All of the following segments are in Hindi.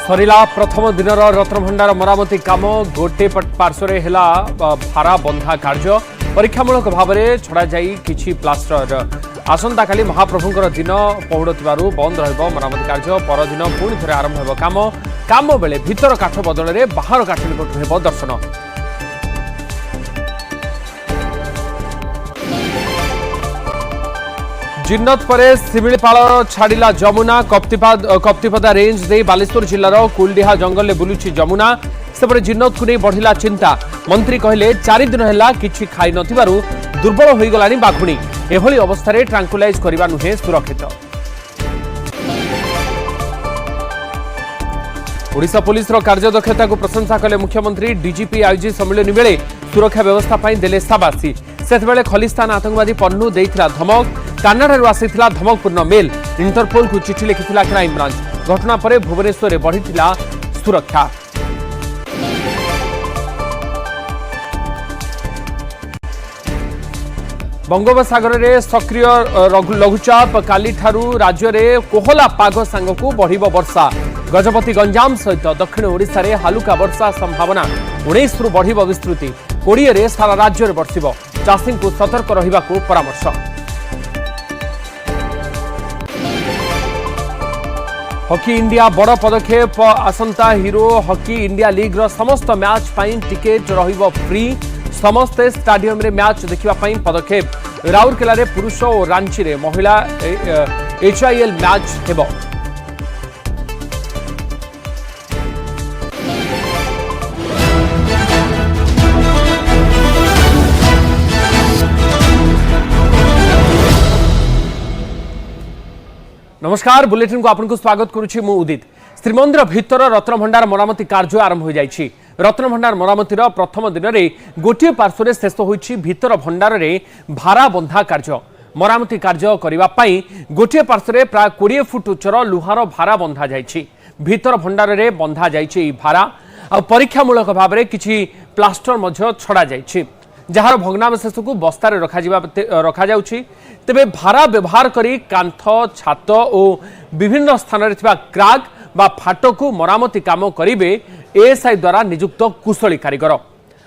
सरिला प्रथम दिन रत्नभंडार मरामती काम गोटे पार्श्व है भारा बंधा कार्य परीक्षामूलक भाव में छड़ा जाई किछि प्लास्टर आसंता काली महाप्रभुंकर दिन पहुड़ बंद रहिबो मरामती कार्य परदिन पुणी थे आरंभ हेबो काम बेले भीतर काठ बदल में बाहर काठ निकट हेबो दर्शन। जिन्नत परे शिमिलीपाल छाड़िला जमुना कप्तिपदा रेंज दे बालेश्वर जिलार कुलडीहा जंगल में बुलुची जमुना सेपटे जिन्नत को नहीं बढ़िला चिंता मंत्री कहले 4 दिन है किछि खाई नथिबारु दुर्बल हो गलानी बाघुणी एभली अवस्था ट्रांकुलाइज करबा नुहे सुरक्षित। ओडिशा पुलिस कार्यदक्षता को प्रशंसा कले मुख्यमंत्री डीजीपी आईजी सम्मेलन बेले सुरक्षा व्यवस्था पर देले शाबाशी सेतबेले खलिस्तान आतंकवादी पन्नू देइथिला धमक कानाडारू आसीथिला धमकपूर्ण मेल इंटरपोल को चिठी लिखिथिला क्राइम ब्रांच घटना पर भुवनेश्वर में बढ़िथिला सुरक्षा। बंगोपसागर में सक्रिय लघुचाप काली ठारू राज्य में कोहला पाग सांगकू बढ़िबो वर्षा गजपति गंजाम सहित दक्षिण ओडिशा रे हालुका वर्षा संभावना 19 रु बढ़िबो विस्तृति 20 रे सारा राज्य में बर्षिबो चाषी को सतर्क रहिबाकू परामर्श। हॉकी इंडिया बड़ पदक्षेप आसंता हीरो हॉकी इंडिया लीग रो समस्त मैच पाई टिकेट रहिबो फ्री समस्ते स्टाडियम रे मैच देखिबा पाई पदक्षेप राउरकेला रे पुरुष और रांची रे महिला एचआईएल मैच हेबो। नमस्कार बुलेटिन को आपन को स्वागत करुछि मु उदित। श्रीमंदिर भितर रत्नभंडार मरामती कार्य आरंभ हो जाइछि। रत्नभंडार मरामतीर प्रथम दिन में गोटे पार्श्व शेष होइछि भितर भंडार रे भारा बंधा कार्य मरामती कार्य करिबा पई गोटे पार्श्व प्राय 20 फुट उच्चर लुहार भारा बंधा जाइछि भितर भंडार रे बंधा जाइछि भारा आ परीक्षामूलक भाव में किछि प्लास्टर मध्य छड़ा जाइछि जार भग्नावशेष को बस्तार रखा जाउछि। तेबे भारा व्यवहार करी कांथ छात और विभिन्न स्थान रे थिबा क्राक बा फाट को मरामती काम करिवे एएसआई द्वारा नियुक्त कुशली कारीगर।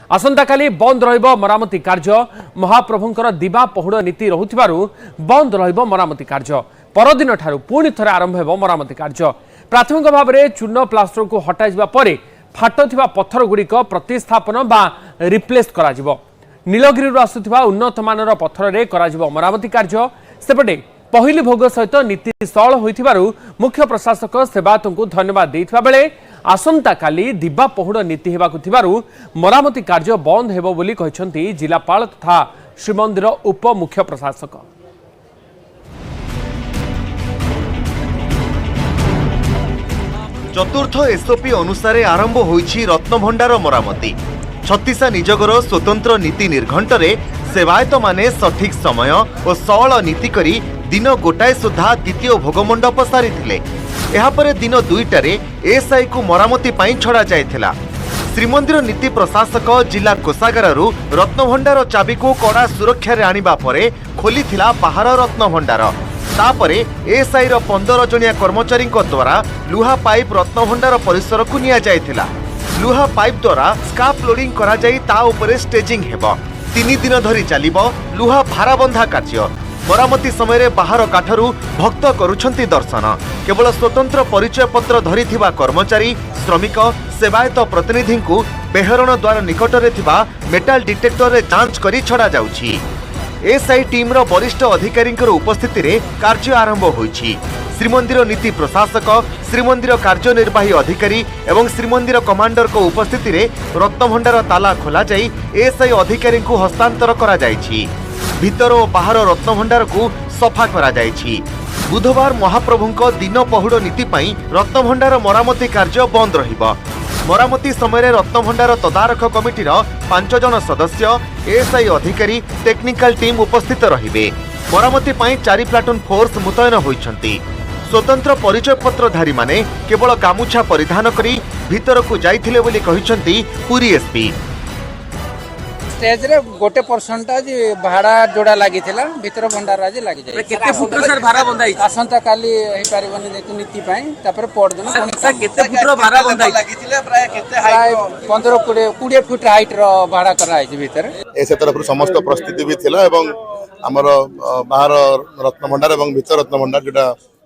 आसंता काली बंद रहिबो मरामती कार्य महाप्रभुंकर दिवा पहुड़ नीति रहुथिबारु बंद रहिबो मरामती कार्य परदिन ठारू पुणी थरे आरंभ हेबो मरामती कार्य। प्राथमिक भाव में चूर्ण प्लास्टर को हटा जिबा परे फाट थिबा पत्थर गुड़िक प्रतिस्थापन बा रिप्लेस करा जिवो नीलगिरी आसुथिबा उन्नत मानर पत्थर रे करा जिवो मरामती कार्य। सेपटे पहली भोग सहित नीति सळ होइथिबारु मुख्य प्रशासक सेवायतों को धन्यवाद देइथिबा बेले आसंता काली दिवा पहुड़ नीति हेबाकु थिबारु मरामती कार्य बंद हेबो बोली कहिसंती जिलापाल तथा श्रीमंदिर उप मुख्य प्रशासक। चतुर्थ एसओपी अनुसार आरंभ होइछि रत्नभंडार मरामती। छत्तीसा निजगर स्वतंत्र नीति निर्घंटरे सेवायत माने सठिक समय और सळ नीति करी दिन गोटाए सुधा द्वितीय भोगमंडप सारी दिन 2टारे एएसआई को मरामती पाई छड़ा जायथिला। श्रीमंदिर नीति प्रशासक जिला कोषागारु रत्नभंडार चाबी को कड़ा सुरक्षा रे आनिबा परे खोलीथिला बाहर रत्नभंडार तापरे एएसआई रो 15 जणिया कर्मचारी द्वारा लुहा पाइप रत्नभंडार परिसर को निया जायथिला। लुहा पाइप द्वारा स्काफ लोडिंग करा जाई ता उपरे स्टेजिंग हेबो। 3 दिन धरी चलिबो लुहा भारा बंधा कार्य। मरामती समय बाहर काठरू भक्त करुछंती दर्शन केवल स्वतंत्र परिचय पत्र धरी थिबा कर्मचारी श्रमिक सेवायत प्रतिनिधि को बेहरण द्वार निकट रे थिबा मेटाल डिटेक्टर रे जांच करी छड़ा जाउछि। एएसआई टीम रो वरिष्ठ अधिकारी उपस्थिति रे कार्य आरंभ होइछि। श्रीमंदिर नीति प्रशासक श्रीमंदिर कार्यनिर्वाही अधिकारी एवं श्रीमंदिर कमांडर को उपस्थिति रे रत्नभंडार ताला खोला जाई एएसआई अधिकारी को हस्तांतर करा जाइछि। भीतर और बाहर रत्नभंडार को सफा करा जाइछि। बुधवार महाप्रभुंक दिन पहुड़ नीति पाई रत्नभंडार मरामती कार्य बंद रहिबो। मरामती समय रत्नभंडार तदारख कमिटीर 5 जन सदस्य एएसआई अधिकारी टेक्निकल टीम उपस्थित रहिबे। मरामती पाई 4 प्लाटून फोर्स मुतयन होइछंती। स्वतंत्र परिचय पत्रधारी माने केवल गामुछा परिधान करी भीतर को जाइथिले बोली कहिसंती पुरी एसपी। स्टेज रे गोटे परसेंटेज भाड़ा जोड़ा लगी भीतर भंडार आज लगी जाए केते फुट सर भाड़ा बंधा है आसंता काली हे पारिबनी जेतु नीति पई तापर परदिन सर केते फुट रो भाड़ा बंधा है प्राय 15 20 फुट हाइट रो भाड़ा करा है भीतर एसे तरफ समस्त प्रस्तुति भी थिला एवं हमर बाहर रत्न भंडार एवं भीतर रत्न भंडार जोटा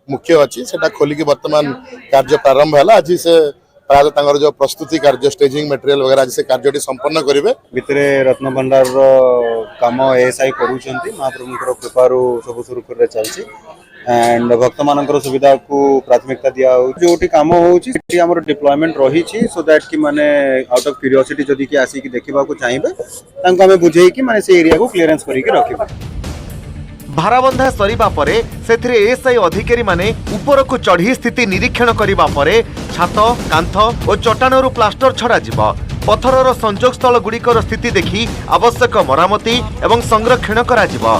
मुख्य अच्छी सेटा खोलिकी वर्तमान कार्य प्रारंभ है आज से प्राय तांगर जो प्रस्तुति कार्य स्टेजिंग मटेरियल वगैरह आज से कार्यटी संपन्न करेंगे भितरे रत्न भंडार काम एएसआई करूछंती महाप्रभुଙ୍କର कृपारू सब सुरखुरे चलछि एंड भक्त मानकर सुविधा को प्राथमिकता दिया जोटी काम होउछि सेठी हमर डिप्लॉयमेंट रही छी सो दैट कि माने आउट ऑफ क्यूरियोसिटी जदी कि आसी कि देखिबा को चाहिबे तांको हमें बुझेई कि माने से एरिया को क्लियरेंस करी के रखिबा भारबंधा सरिबा परे सेथिरे एएसआई अधिकारी माने ऊपर को चढ़ी स्थिति निरीक्षण करिबा परे छात कांथ और चट्टाणरू प्लास्टर छड़ा जिवो पत्थरर संजोग स्थल गुड़िकर स्थिति देखि आवश्यक मरामती एवं संरक्षण करा जिवो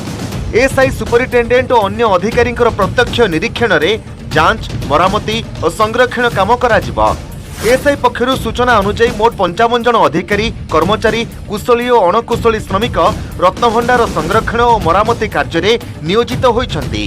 एएसआई सुपरिटेंडेंट और अन्य अधिकारी प्रत्यक्ष निरीक्षण रे जांच मरामती और संरक्षण काम करा जिवो एएसआई पक्षरु सूचना अनुसार मोट 55 जन अधिकारी कर्मचारी कुशली और अणकुशली श्रमिक रत्नभंडार संरक्षण और मरामती कार्य में नियोजित होइछन्ति।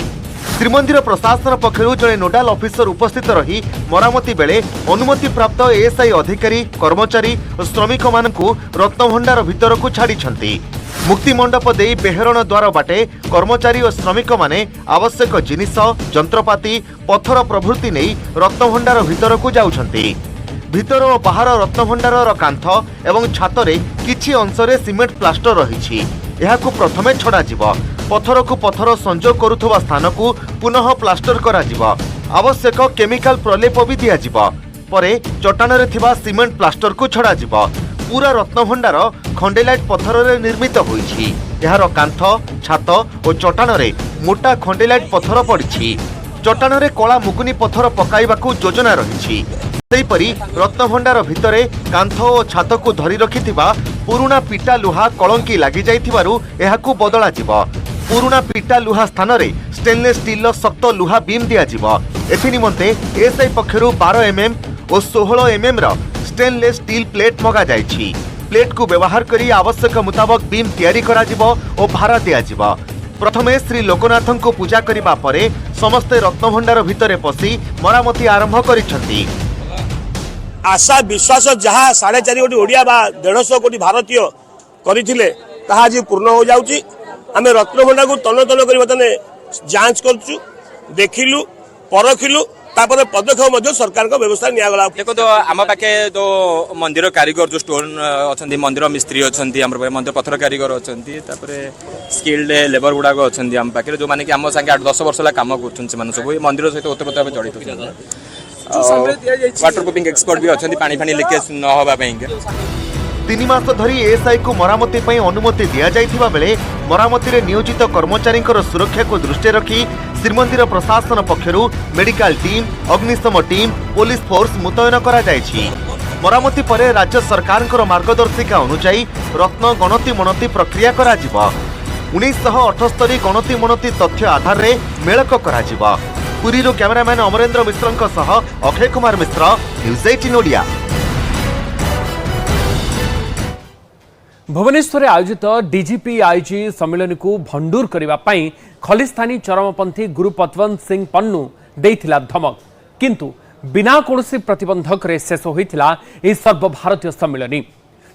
श्रीमंदिर प्रशासन पक्षरु जड़े नोडाल ऑफिसर उपस्थित रही मरामती बेले अनुमति प्राप्त एएसआई अधिकारी कर्मचारी और श्रमिक मानकु रत्नभंडार भीतर को छाड़ी मुक्ति मंडप दे बेहरण द्वार बाटे कर्मचारी और श्रमिक माने आवश्यक जिनिस जंत्रपाति पत्थर प्रभृति नहीं रत्नभंडार भीतर को जाउछन्ति। भीतर और बाहर रत्नभंडार कांथ एवं छातरे किछि अंशरे सिमेंट प्लास्टर रही प्रथमे छड़ा जिवो पत्थर को पत्थर संजोग करुथबा स्थान को पुनः प्लास्टर करा जिवो आवश्यक केमिकल प्रलेप भी दिया जिवो परे चट्टाणरे थिबा सिमेंट प्लास्टर को छड़ा जिवो पूरा रत्नभंडार खंडेलाइट पत्थर रे निर्मित होईछि एहार कांथ छात और चट्टाणरे मोटा खंडेलाइट पत्थर पड़िछि चट्टाणरे कला मुकुनी पत्थर पकाइबाकू योजना रही सेहीपरि रत्नभंडार भितरे कांथ और छात को धरी रखिथिबा पुरुणा पिटा लुहा कलंकी लागि जाइथिबारु एहाकू बदला जिवो पुरुणा पिटा लुहा स्थान रे स्टेनलेस स्टील शक्त लुहा बीम दिया जिवो एथि निमंते एएसआई पक्षरु 12 एमएम और 16 एमएम रो स्टेनलेस स्टील प्लेट मगा जाइछि प्लेट को व्यवहार करी आवश्यक मुताबक बीम तैयारी करा जिवो और भाड़ा दिया जिवो प्रथमे श्री लोकनाथन को पूजा करिबा परे समस्ते रत्नभंडार भितरे पसी मरामती आरंभ करिसथि आशा विश्वास जहाँ 4.5 कोटी ओडिया बा 150 कोटी भारतीय करथिले ताहा आज पूर्ण हो जाउची आमे रत्नभंडार को तन तन करी बतने जांच करछु देखिलु परखिलु तापर पदक्षेप मध्य सरकार को व्यवस्था निया गला देखो तो आम पाखे तो मंदिर कारीगर जो स्टोन अच्छा मंदिर मिस्त्री अच्छा मंदिर पत्थर कारीगर अच्छा स्किल्ड लेबर गुड़ाक अच्छा आम पाखे जो मैंने कि आम सागे 8-10 वर्ष काम कर सब मंदिर सहित ओतप्रोत जड़ित वाटर प्रूफिंग एक्सपर्ट भी अच्छा पानी फानी लिकेज न होगा 3 मास धरी एएसआई को मरामती पई अनुमति दिया जाइथिबा बेले मरामती रे नियोजित कर्मचारी सुरक्षा को दृष्टि रखी श्रीमंदिर प्रशासन पक्षरु मेडिकल टीम अग्निशम टीम पुलिस फोर्स मुतयन करा जायछि मरामती परे राज्य सरकार मार्गदर्शिका अनुसार रत्न गणति मनति प्रक्रिया करा जिवो 1978 गणति मनति तथ्य आधार रे मेलक करा जिवो पुरी रो कैमरामैन अमरेंद्र मिश्रଙ୍କ सह अक्षय कुमार मिश्र न्यूज 18 ओडिया। भुवनेश्वर आयोजित डीजीपी आईजी सम्मेलन को भंडूर करने खलिस्तानी चरमपंथी गुरु पतवंत सिंह पन्नू देइथिला धमक किंतु बिना कौनसी प्रतिबंधक रे शेष होइथिला ए सर्वभारतीय सम्मेलन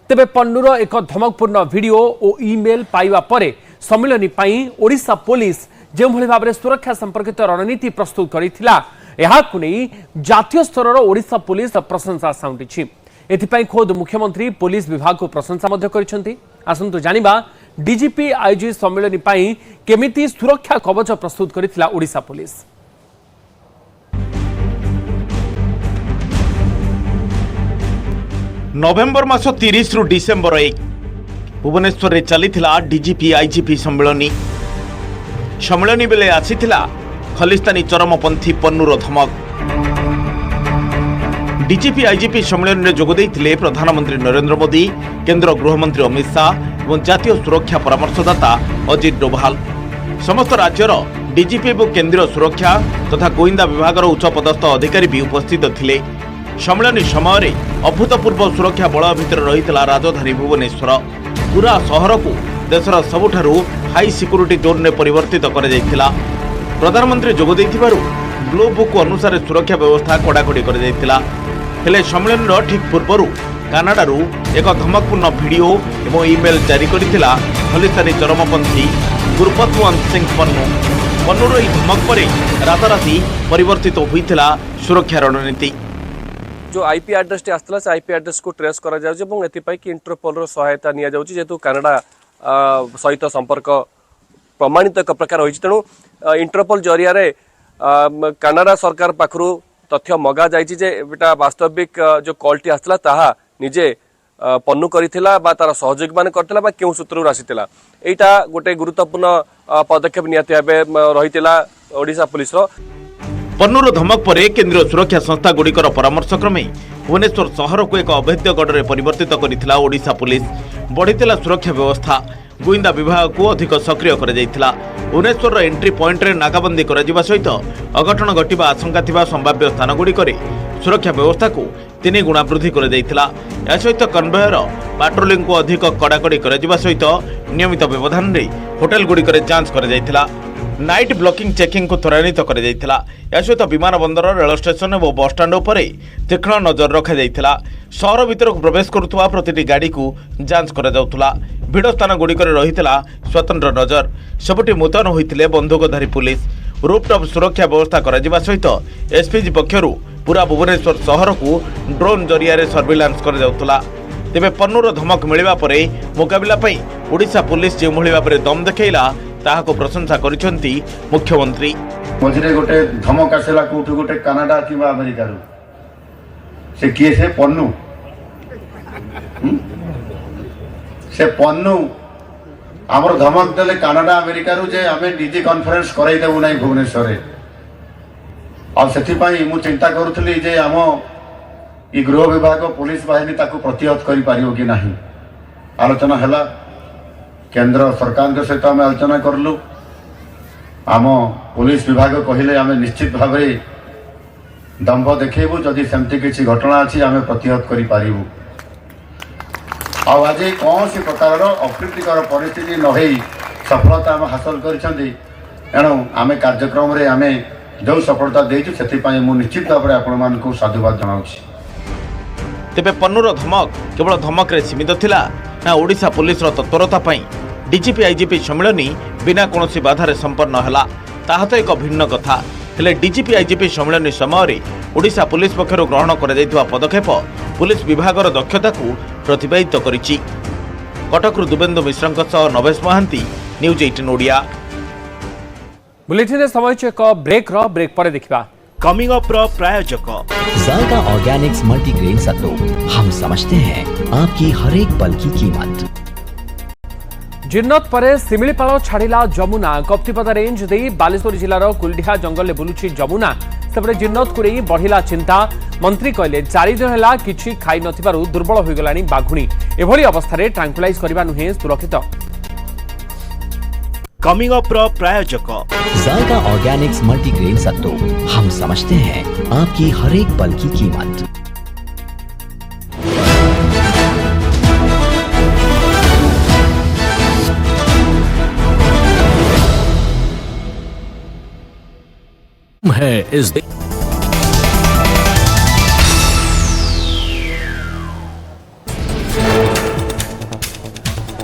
तेबे पन्नूर एक धमकपूर्ण वीडियो और ईमेल पाइबा परे सम्मेलन पाई ओडिशा पुलिस जो भाव में सुरक्षा संपर्कित रणनीति प्रस्तुत करिथिला एहाकु नै जातीय स्तर ओडिशा पुलिस प्रशंसा साउंटिछि एथिपाई खोद मुख्यमंत्री पुलिस विभाग को प्रशंसा मध्य करिसेंति आसंतु जानिबा डीजीपी आईजी सम्मेलन पाई केमिति सुरक्षा कवच प्रस्तुत करिथिला ओडिशा पुलिस। नवेम्बर मास 30 रु डिसेम्बर 1 भुवनेश्वर रे चलीथिला डीजीपी आईजीपी सम्मेलन बेले आसीथिला खलिस्तानी चरमपंथी पन्नूर धमक डीजीपी आईजीपी सम्मेलन में जोग देइथिले प्रधानमंत्री नरेंद्र मोदी केंद्र गृहमंत्री अमित शाह और जातीय सुरक्षा परामर्शदाता अजित डोभाल समस्त राज्यर डीजीपी और केंद्रीय सुरक्षा तथा गोइंदा विभाग उच्चपदस्थ अधिकारी भी उपस्थित थिले सम्मेलन समय अभूतपूर्व सुरक्षा बल भितर रही राजधानी भुवनेश्वर पूरा सहर को देशर सबुठारु हाई सिक्यूरिटी जोन में परिवर्तित कर जाइथिला। प्रधानमंत्री जोग देइथिबारु ब्लू बुक अनुसार सुरक्षा व्यवस्था कड़ाकड़ी कर जाइथिला। हेले सम्मेलन ठीक पूर्व कानाडारू एक धमकपूर्ण वीडियो एवं ईमेल जारी करथिला खलिस्तानी चरमपंथी गुरपतवंत सिंह पन्नू। पन्नूर यह धमक पर राताराति परिवर्तित होइथिला सुरक्षा रणनीति। जो आईपी एड्रेस टी आसला से आईपी एड्रेस को ट्रेस करा जाउछ एवं एथिपाई कि इंटरपोल रो सहायता निया जाउछ जेतु कनाडा सहित संपर्क प्रमाणित एक प्रकार होइछ। तेणु इंटरपोल जरिया रे कनाडा सरकार पाखरु तथ्य मगा जाइछि जे एटा वास्तविक जो कॉलटी आसला ताहा निजे पन्नू करिथिला बा तार सहयोगी माने करथिला बा केउ सूत्रु आसीथिला। एटा गोटे गुरुत्वपूर्ण पदक्षेप नियाते भाबे रहिथिला ओडिशा पुलिस रो। पन्नूर धमक पर केंद्रीय सुरक्षा संस्था गुड़िकर परामर्श क्रमे भुवनेश्वर सहर को एक अवैध गढ़ परिवर्तित करथिला ओडिशा पुलिस। बढ़ीथिला सुरक्षा व्यवस्था, गुइंदा विभाग को अधिक सक्रिय कर जाइथिला। भुवनेश्वर एंट्री पॉइंट रे नाकाबंदी करा जिबा सहित अघटन घटिबा आशंका थिबा संभाव्य स्थान गुड़िकरे सुरक्षा व्यवस्था को 3 गुणा वृद्धि कर जाइथिला। या सहित कन्वेयर पाट्रोलिंग को अधिक कड़ाकड़ी कर जिबा सहित नियमित व्यवधान रे होटल गुड़िकरे जांच कर जाइथिला। नाइट ब्लॉकिंग चेकिंग को त्वरान्वित कर जाइथिला। या सहित विमान बंदर, रेल स्टेशन और बस स्टैंड पर तीक्ष्ण नजर रखा जाइथिला। शहर भीतर को प्रवेश करुवा प्रतिटी गाड़ी को जांच कर जाउथुला। भिड़ स्थान गुड़िकर रहिथिला स्वतंत्र नजर। सबुठी मुतयन होइथिले बंदूकधारी पुलिस। रूपटॉप सुरक्षा व्यवस्था करा जिबा सहित एसपीजी पक्षरु पूरा भुवनेश्वर सहर को ड्रोन जरिया रे सर्विलांस कर जाउथुला। तेबे पन्नूर धमक मिलिबा परे मुकाबिला पई ओडिशा पुलिस जे भली भाबरे दम देखैला ताहा को प्रशंसा करिसेंती मुख्यमंत्री। मझे गोटे धमक आसला कोठू गोटे कनाडा कि अमेरिका से किए से पन्नू से पन्नू आमर धमक देले कनाडा अमेरिका जे आम डीजी कॉन्फ्रेंस कराइदेबू ना भुवनेश्वर से मु चिंता करुली जे आम ई गृह विभाग पुलिस बाहिनी ताकू प्रतिहत कर पारिबो कि नहीं। आलोचना हैला केंद्र सरकार के सहित आम आलोचना करलु। आम पुलिस विभाग कहले आम निश्चित भाव दंभ देखेबू जदि सेमती किसी घटना अच्छी आम प्रतिहत कर पारिबू। आज कौन सी प्रकार अप्रीतिकर परिस्थिति न हो सफलता आम हासिल करेणु आम कार्यक्रम रे आम जो सफलता देचु से मु निश्चित भाव में आपण मानकु साधुवाद जनाऊँ। तेबे पन्नूर धमक केवल धमक रे सीमित थिला ना ओडिशा पुलिस रो तत्परता पई डीजीपी आईजीपी सम्मेलनी बिना कोनोसी बाधारे संपन्न हला ताहा तो एक भिन्न कथा। हेले डीजीपी आईजीपी सम्मेलनी समय ओडिशा पुलिस पक्षरु ग्रहण कर जायतिबा पदक्षेप पुलिस विभागर दक्षता को प्रतिपादित करिछि। कटकरु दुबेन्दु मिश्रଙ୍କ सह नवेश महांती, न्यूज 18 ओडिया। बुलेटिन समय एक ब्रेक पर देखिबा कमिंग अप रो प्रायोजक जायका ऑर्गेनिक्स मल्टीग्रेन सत्तू। हम समझते हैं आपकी हर एक पल की कीमत। जिन्नत परे सिमिलीपाल छाड़िला जमुना। कप्तिपदा रेंज दे बालेश्वर जिलार कुलडिहा जंगल में बुलुची जमुना। सेपटे जिन्नत को नहीं बढ़िला चिंता। मंत्री कहले 4 दिन है किछि खाई नथिबारु दुर्बल हो गलानी बाघुणी। एभली अवस्था ट्रांकुलाइज करबा नुहे सुरक्षित। कमिंग अप रो प्रायोजक जायका ऑर्गेनिक्स मल्टीग्रेन सत्तू। हम समझते हैं आपकी हर एक पल की कीमत। है इस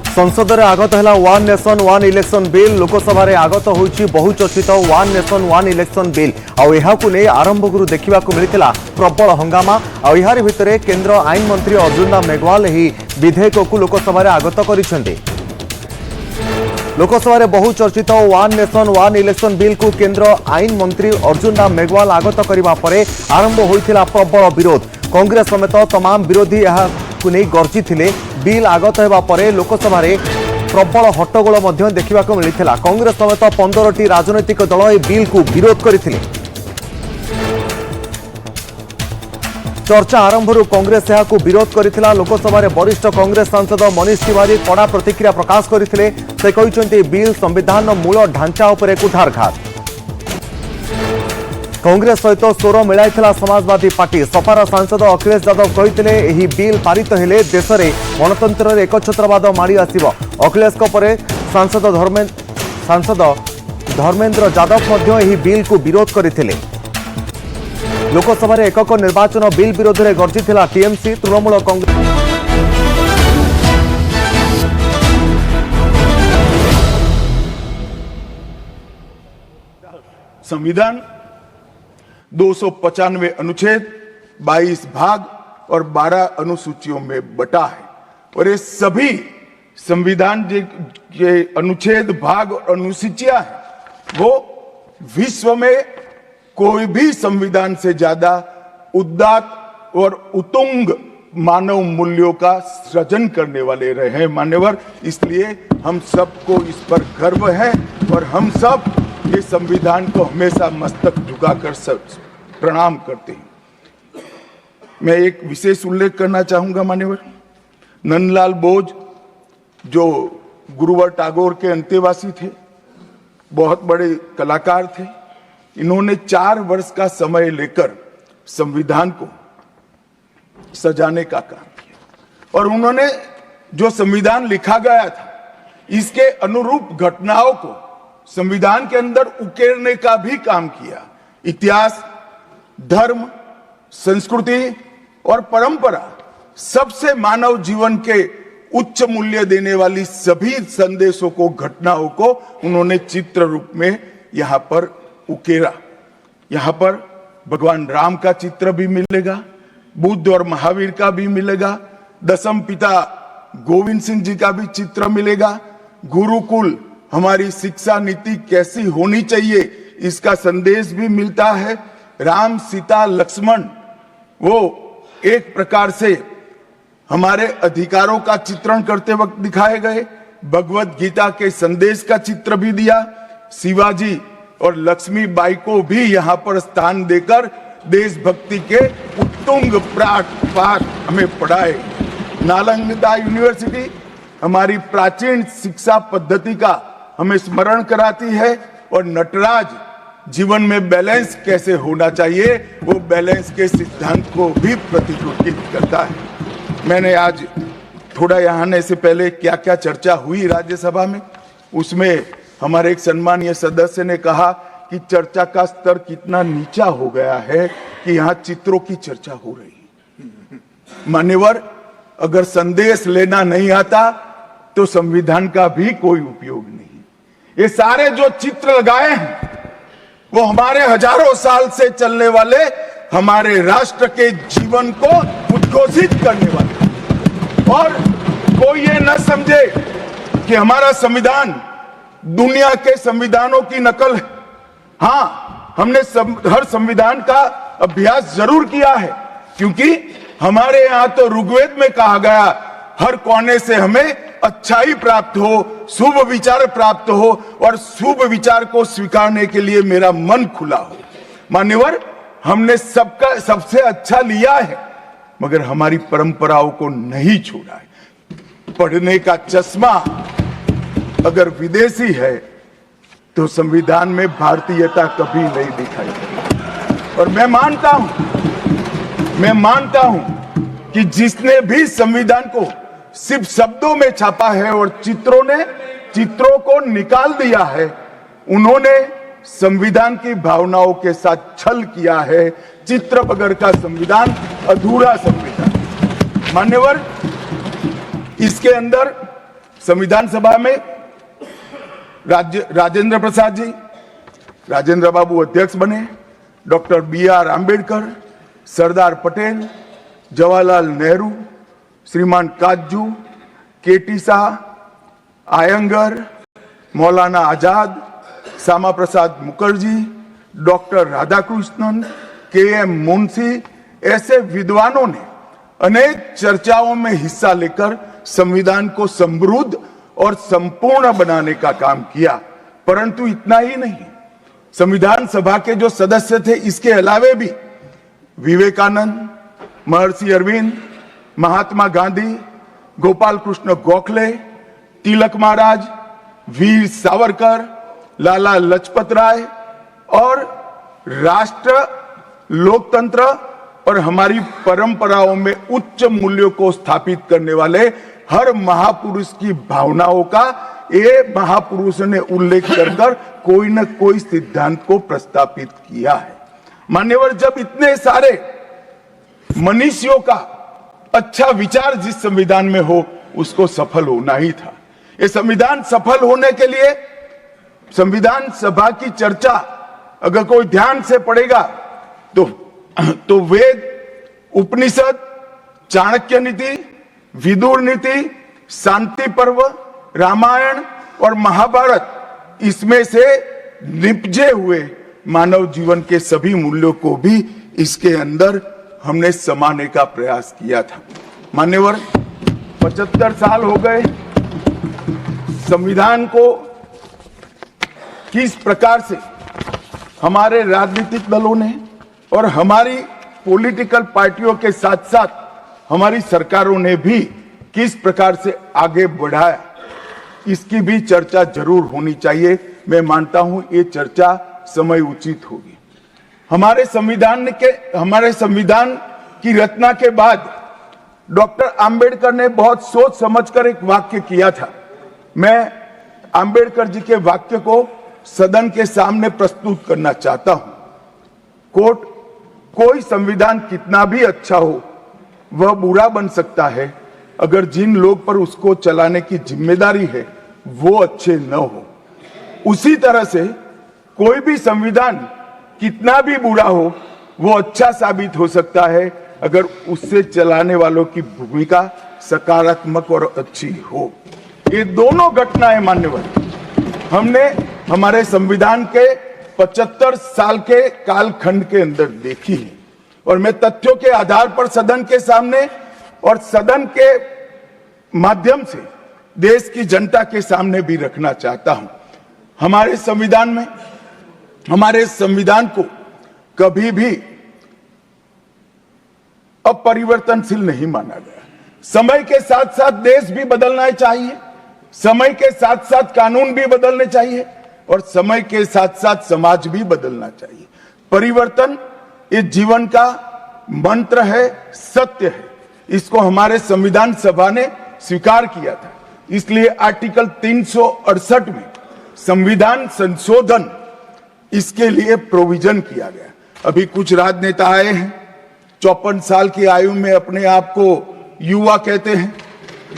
संसद में आगत है one nation one election bill. Lok Sabha आगत होइछि बहुचर्चित one nation one election bill. आउ नहीं आरंभ गुरु देखा मिलता प्रबल हंगामा। आहार भितर केंद्र आईन मंत्री अर्जुन राम मेघवाल विधेयक को लोकसभा आगत कर लोकसभा बहुचर्चित one nation one election bill को केंद्र आईन मंत्री अर्जुन राम मेघवाल आगत करने पर आरंभ होता प्रबल विरोध। कांग्रेस समेत तमाम विरोधी नहीं गर्जी थे। बिल आगत होगा पर लोकसभा प्रबल हट्टगोल देखा मिलता। कांग्रेस समेत 15टी राजनैतिक दल यह बिल को विरोध करते। चर्चा आरंभ कांग्रेस यह विरोध करथिला। लोकसभा वरिष्ठ कांग्रेस सांसद मनीष तिवारी कड़ा प्रतिक्रिया प्रकाश करथिले। से कहते बिल संविधान मूल ढांचा उपर कुठारघात। कांग्रेस सहित स्वर मिलाई समाजवादी पार्टी सपार सांसद अखिलेश यादव कहते यह बिल पारित हेले देश में गणतंत्र एकछत्रवाद माड़ी आसिब। अखिलेश पर सांसद धर्मेंद्र यादव यह बिल को विरोध करते। लोकसभा एकक निर्वाचन बिल विरोध में गर्जिला टीएमसी तृणमूल कांग्रेस। संविधान 295 अनुच्छेद 22 भाग और 12 अनुसूचियों में बटा है और ये सभी संविधान के अनुच्छेद भाग और अनुसूचियां हैं वो विश्व में कोई भी संविधान से ज्यादा उदात्त और उत्तुंग मानव मूल्यों का सृजन करने वाले रहे हैं मान्यवर। इसलिए हम सबको इस पर गर्व है और हम सब ये संविधान को हमेशा मस्तक झुकाकर प्रणाम करते हैं। मैं एक विशेष उल्लेख करना चाहूंगा मान्यवर, नंदलाल बोस जो गुरुवर टैगोर के अंतेवासी थे, बहुत बड़े कलाकार थे, इन्होंने 4 वर्ष का समय लेकर संविधान को सजाने का काम किया और उन्होंने जो संविधान लिखा गया था इसके अनुरूप घटनाओं को संविधान के अंदर उकेरने का भी काम किया। इतिहास, धर्म, संस्कृति और परंपरा, सबसे मानव जीवन के उच्च मूल्य देने वाली सभी संदेशों को, घटनाओं को उन्होंने चित्र रूप में यहां पर उकेरा। यहां पर भगवान राम का चित्र भी मिलेगा, बुद्ध और महावीर का भी मिलेगा, दशम पिता गोविंद सिंह जी का भी चित्र मिलेगा, गुरुकुल हमारी शिक्षा नीति कैसी होनी चाहिए इसका संदेश भी मिलता है। राम, सीता, लक्ष्मण वो एक प्रकार से हमारे अधिकारों का चित्रण करते वक्त दिखाए गए। भगवत गीता के संदेश का चित्र भी दिया। शिवाजी और लक्ष्मीबाई को भी यहाँ पर स्थान देकर देशभक्ति के उत्तुंग पाठ हमें पढ़ाए। नालंदा यूनिवर्सिटी हमारी प्राचीन शिक्षा पद्धति का हमें स्मरण कराती है और नटराज जीवन में बैलेंस कैसे होना चाहिए वो बैलेंस के सिद्धांत को भी प्रतिरूपित करता है। मैंने आज थोड़ा यहाँ आने से पहले क्या क्या चर्चा हुई राज्यसभा में, उसमें हमारे एक सम्मानीय सदस्य ने कहा कि चर्चा का स्तर कितना नीचा हो गया है कि यहाँ चित्रों की चर्चा हो रही है। मान्यवर, अगर संदेश लेना नहीं आता तो संविधान का भी कोई उपयोग नहीं। ये सारे जो चित्र लगाए हैं वो हमारे हजारों साल से चलने वाले हमारे राष्ट्र के जीवन को उद्घोषित करने वाले, और कोई ये न समझे कि हमारा संविधान दुनिया के संविधानों की नकल है। हाँ, हमने हर संविधान का अभ्यास जरूर किया है, क्योंकि हमारे यहाँ तो ऋग्वेद में कहा गया हर कोने से हमें अच्छाई प्राप्त हो, शुभ विचार प्राप्त हो और शुभ विचार को स्वीकारने के लिए मेरा मन खुला हो। मान्यवर, हमने सबका सबसे अच्छा लिया है मगर हमारी परंपराओं को नहीं छोड़ा है। पढ़ने का चश्मा अगर विदेशी है तो संविधान में भारतीयता कभी नहीं दिखाई देती। और मैं मानता हूं कि जिसने भी संविधान को सिर्फ शब्दों में छापा है और चित्रों को निकाल दिया है, उन्होंने संविधान की भावनाओं के साथ छल किया है। चित्र बगैर का संविधान अधूरा संविधान। मान्यवर, इसके अंदर संविधान सभा में राजेंद्र प्रसाद जी, राजेंद्र बाबू अध्यक्ष बने, डॉक्टर BR आंबेडकर, सरदार पटेल, जवाहरलाल नेहरू, श्रीमान काजू, KT Shah, Iyengar, Maulana Azad, Shyama Prasad Mukherjee, doctor Radhakrishnan, KM Munshi, ऐसे विद्वानों ने अनेक चर्चाओं में हिस्सा लेकर संविधान को समृद्ध और संपूर्ण बनाने का काम किया। परंतु इतना ही नहीं, संविधान सभा के जो सदस्य थे इसके अलावे भी विवेकानंद, महर्षि अरविंद, महात्मा गांधी, गोपाल कृष्ण गोखले, तिलक महाराज, वीर सावरकर, लाला लजपत राय और राष्ट्र, लोकतंत्र और हमारी परंपराओं में उच्च मूल्यों को स्थापित करने वाले हर महापुरुष की भावनाओं का ये महापुरुष ने उल्लेख कर कोई न कोई सिद्धांत को प्रस्तावित किया है। मान्यवर, जब इतने सारे मनुष्यों का अच्छा विचार जिस संविधान में हो उसको सफल होना ही था। ये संविधान सफल होने के लिए संविधान सभा की चर्चा अगर कोई ध्यान से पढ़ेगा तो वेद, उपनिषद, चाणक्य नीति, विदुर नीति, शांति पर्व, रामायण और महाभारत, इसमें से निपजे हुए मानव जीवन के सभी मूल्यों को भी इसके अंदर हमने समाने का प्रयास किया था। मान्यवर, 75 साल हो गए संविधान को किस प्रकार से हमारे राजनीतिक दलों ने और हमारी पॉलिटिकल पार्टियों के साथ साथ हमारी सरकारों ने भी किस प्रकार से आगे बढ़ाया, इसकी भी चर्चा जरूर होनी चाहिए। मैं मानता हूं ये चर्चा समय उचित होगी। हमारे संविधान की रचना के बाद डॉक्टर आंबेडकर ने बहुत सोच समझकर एक वाक्य किया था। मैं आंबेडकर जी के वाक्य को सदन के सामने प्रस्तुत करना चाहता हूं। कोट, कोई संविधान कितना भी अच्छा हो वह बुरा बन सकता है अगर जिन लोग पर उसको चलाने की जिम्मेदारी है वो अच्छे न हो। उसी तरह से कोई भी संविधान कितना भी बुरा हो वो अच्छा साबित हो सकता है अगर उससे चलाने वालों की भूमिका सकारात्मक और अच्छी हो। ये दोनों घटनाएं मान्यवर हमने हमारे संविधान के 75 साल के कालखंड के अंदर देखी है और मैं तथ्यों के आधार पर सदन के सामने और सदन के माध्यम से देश की जनता के सामने भी रखना चाहता हूं। हमारे संविधान को कभी भी अपरिवर्तनशील नहीं माना गया। समय के साथ साथ देश भी बदलना चाहिए, समय के साथ साथ कानून भी बदलने चाहिए और समय के साथ साथ समाज भी बदलना चाहिए। परिवर्तन इस जीवन का मंत्र है, सत्य है। इसको हमारे संविधान सभा ने स्वीकार किया था। इसलिए आर्टिकल 368 में संविधान संशोधन इसके लिए प्रोविजन किया गया। अभी कुछ राजनेता आए हैं, 54 साल की आयु में अपने आप को युवा कहते हैं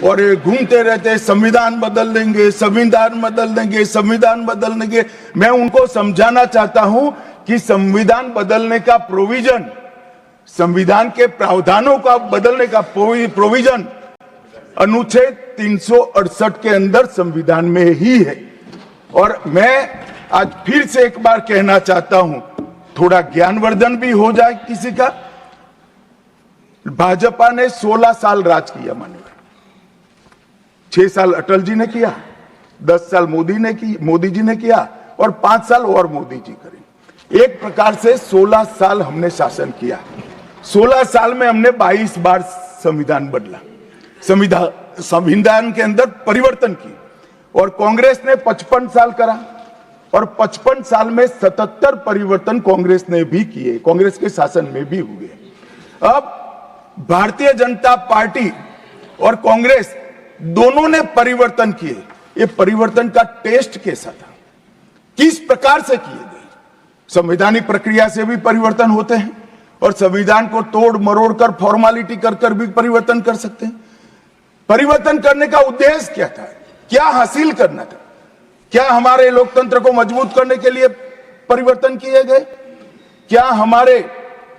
और ये घूमते रहते हैं, संविधान बदल देंगे, संविधान बदल देंगे, संविधान बदल देंगे। मैं उनको समझाना चाहता हूं कि संविधान बदलने का प्रोविजन, संविधान के प्रावधानों का बदलने का प्रोविजन अनुच्छेद 368 के अंदर संविधान में ही है। और मैं आज फिर से एक बार कहना चाहता हूं, थोड़ा ज्ञानवर्धन भी हो जाए किसी का। भाजपा ने 16 साल राज किया माननीय, 6 साल अटल जी ने किया, 10 साल मोदी जी ने किया और 5 साल और मोदी जी करें। एक प्रकार से 16 साल हमने शासन किया। 16 साल में हमने 22 बार संविधान बदला, संविधान के अंदर परिवर्तन की। और कांग्रेस ने 55 साल करा और 55 साल में 77 परिवर्तन कांग्रेस ने भी किए, कांग्रेस के शासन में भी हुए। अब भारतीय जनता पार्टी और कांग्रेस दोनों ने परिवर्तन किए। ये परिवर्तन का टेस्ट कैसा था, किस प्रकार से किए गए? संवैधानिक प्रक्रिया से भी परिवर्तन होते हैं और संविधान को तोड़ मरोड़ कर फॉर्मेलिटी कर भी परिवर्तन कर सकते हैं। परिवर्तन करने का उद्देश्य क्या था, क्या हासिल करना था? क्या हमारे लोकतंत्र को मजबूत करने के लिए परिवर्तन किए गए? क्या हमारे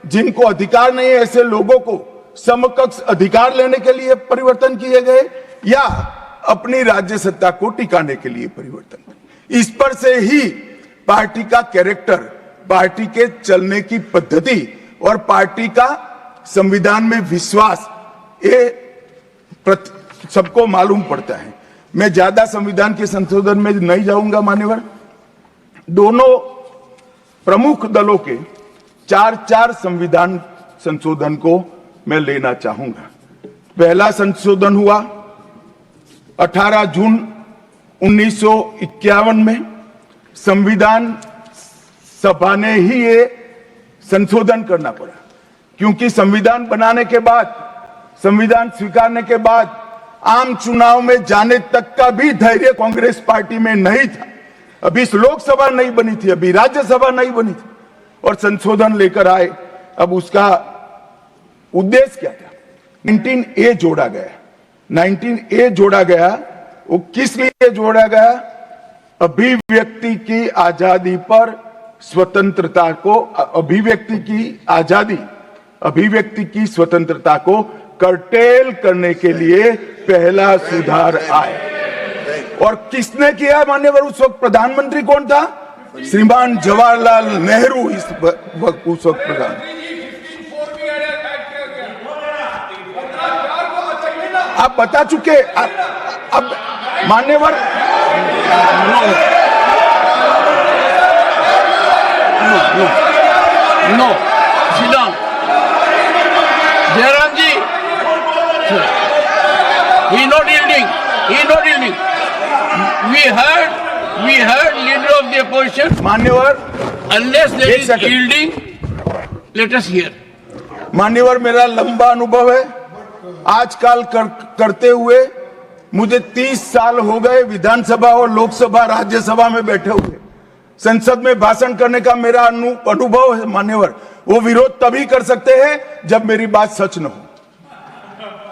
जिनको अधिकार नहीं है ऐसे लोगों को समकक्ष अधिकार लेने के लिए परिवर्तन किए गए, या अपनी राज्य सत्ता को टिकाने के लिए परिवर्तन? इस पर से ही पार्टी का कैरेक्टर, पार्टी के चलने की पद्धति और पार्टी का संविधान में विश्वास, ये सबको मालूम पड़ता है। मैं ज्यादा संविधान के संशोधन में नहीं जाऊंगा मान्यवर। दोनों प्रमुख दलों के 4 संविधान संशोधन को मैं लेना चाहूंगा। पहला संशोधन हुआ 18 जून 1951 में। संविधान सभा ने ही ये संशोधन करना पड़ा, क्योंकि संविधान बनाने के बाद, संविधान स्वीकारने के बाद आम चुनाव में जाने तक का भी धैर्य कांग्रेस पार्टी में नहीं था। अभी लोकसभा नहीं बनी थी, अभी राज्यसभा नहीं बनी थी, और संशोधन लेकर आए। अब उसका उद्देश्य क्या था? 19A जोड़ा गया। 19A जोड़ा गया, वो किस लिए जोड़ा गया? अभिव्यक्ति की आजादी पर स्वतंत्रता को, अभिव्यक्ति की आजादी, अभिव्यक्ति की स्वतंत्रता को कर्टेल करने के लिए पहला सुधार आया। और किसने किया मान्यवर? उस वक्त प्रधानमंत्री कौन था? श्रीमान जवाहरलाल नेहरू उस वक्त प्रधान। आप बता चुके। अब मान्यवर no Shriram Jairam ji, he not yielding. We heard leader of the opposition. मान्यवर, unless there is yielding, let us hear. मान्यवर, मेरा लंबा अनुभव है आजकल करते हुए। मुझे 30 साल हो गए विधानसभा और लोकसभा राज्यसभा में बैठे हुए। संसद में भाषण करने का मेरा अनुभव है मान्यवर। वो विरोध तभी कर सकते हैं जब मेरी बात सच न हो।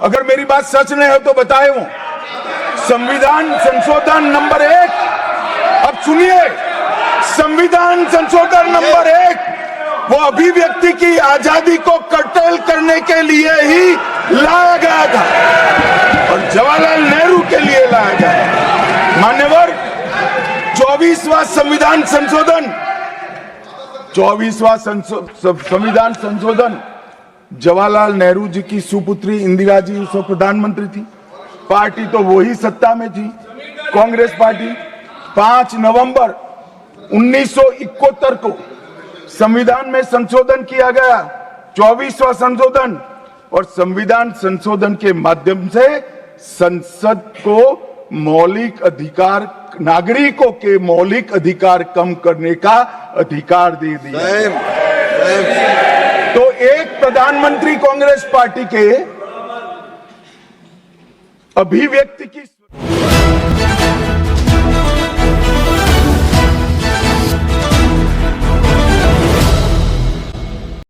अगर मेरी बात सच नहीं हो तो बताए वो संविधान संशोधन नंबर 1, अब सुनिए, संविधान संशोधन नंबर 1 वो अभिव्यक्ति की आजादी को कर्टेल करने के लिए ही लाया गया था, और जवाहरलाल नेहरू के लिए लाया गया। मान्यवर, 24वां संविधान संशोधन, 24वां संविधान संशोधन जवाहरलाल नेहरू जी की सुपुत्री इंदिरा जी उस वक्त प्रधानमंत्री थी। पार्टी तो वही सत्ता में थी, कांग्रेस पार्टी। 5 नवंबर 1971 को संविधान में संशोधन किया गया, 24वां संशोधन। और संविधान संशोधन के माध्यम से संसद को मौलिक अधिकार, नागरिकों के मौलिक अधिकार कम करने का अधिकार दे दिया। तो एक प्रधानमंत्री कांग्रेस पार्टी के अभिव्यक्ति की